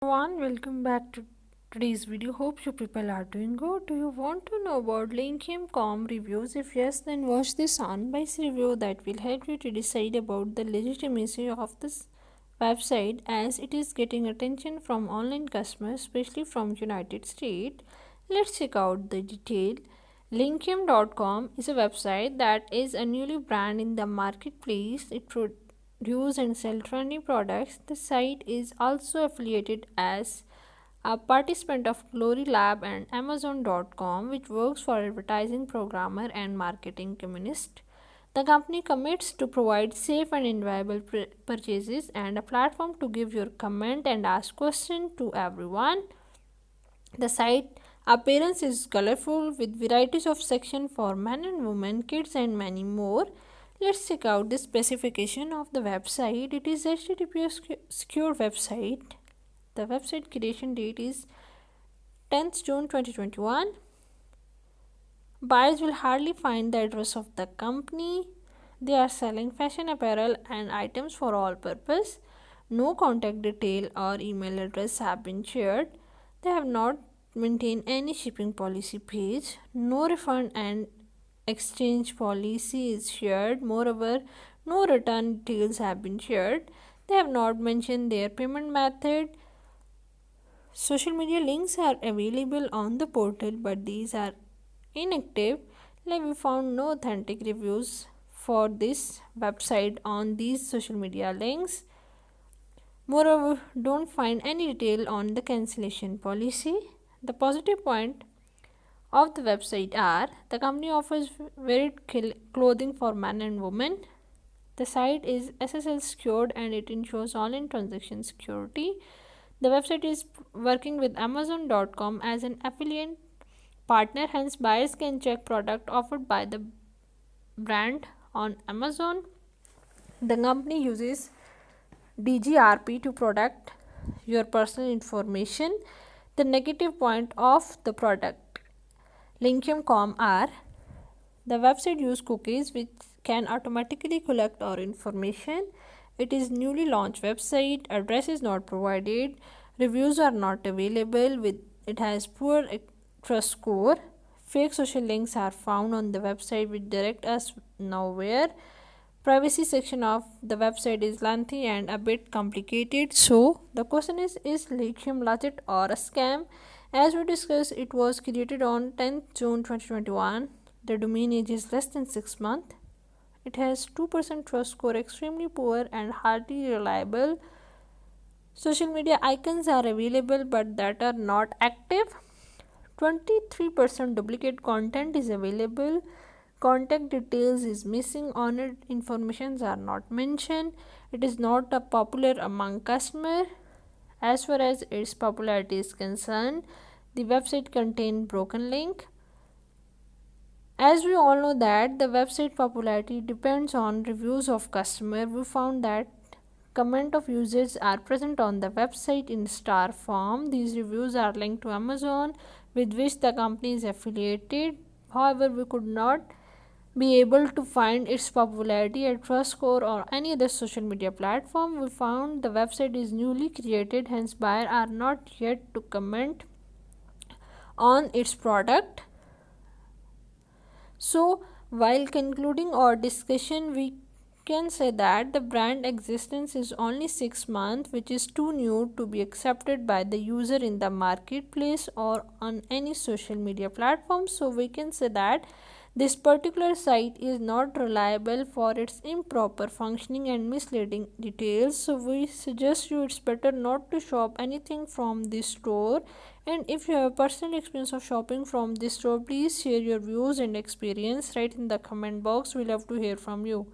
everyone, welcome back to today's video. Hope you people are doing good. Do you want to know about Linkem.com reviews? If yes, then watch this unbiased review that will help you to decide about the legitimacy of this website as it is getting attention from online customers, especially from United States. Let's check out the detail. Linkem.com is a website that is a newly brand in the marketplace. It produce and sell trendy products. The site is also affiliated as a participant of Glory Lab and Amazon.com, which works for advertising programmer and marketing communist. The company commits to provide safe and enjoyable purchases and a platform to give your comment and ask questions to everyone. The site appearance is colorful with varieties of sections for men and women, kids and many more. Let's check out the specification of the website. It is HTTP secure website. The website creation date is 10th June 2021. Buyers will hardly find the address of the company. They are selling fashion apparel and items for all purpose. No contact detail or email address have been shared. They have not maintained any shipping policy page. No refund and exchange policy is shared. Moreover, no return details have been shared. They have not mentioned their payment method. Social media links are available on the portal, but these are inactive. Like we found no authentic reviews for this website on these social media links. Moreover, don't find any detail on the cancellation policy. The positive point of the website are the company offers varied clothing for men and women. The site is SSL secured and it ensures online transaction security. The website is working with Amazon.com as an affiliate partner, hence buyers can check product offered by the brand on Amazon. The company uses DGRP to protect your personal information. The negative point of the product Linkem.com are the website use cookies which can automatically collect our information. It is newly launched website. Address is not provided. Reviews are not available. It has poor trust score. Fake social links are found on the website which direct us nowhere. Privacy section of the website is lengthy and a bit complicated. So the question is Linkem legit or a scam? As we discussed, it was created on 10th June 2021. The domain age is less than 6 months. It has 2% trust score, extremely poor and hardly reliable. Social media icons are available but that are not active. 23% duplicate content is available. Contact details is missing on it. Informations are not mentioned. It is not popular among customers. As far as its popularity is concerned, the website contains broken link. As we all know that the website popularity depends on reviews of customer. We found that comment of users are present on the website in star form. These reviews are linked to Amazon with which the company is affiliated. However, we could not be able to find its popularity at TrustScore or any other social media platform. We found the website is newly created, hence buyers are not yet to comment on its product. So while concluding our discussion, we can say that the brand existence is only 6 months, which is too new to be accepted by the user in the marketplace or on any social media platform. So we can say that this particular site is not reliable for its improper functioning and misleading details. So we suggest you it's better not to shop anything from this store. And if you have a personal experience of shopping from this store, please share your views and experience right in the comment box. We love to hear from you.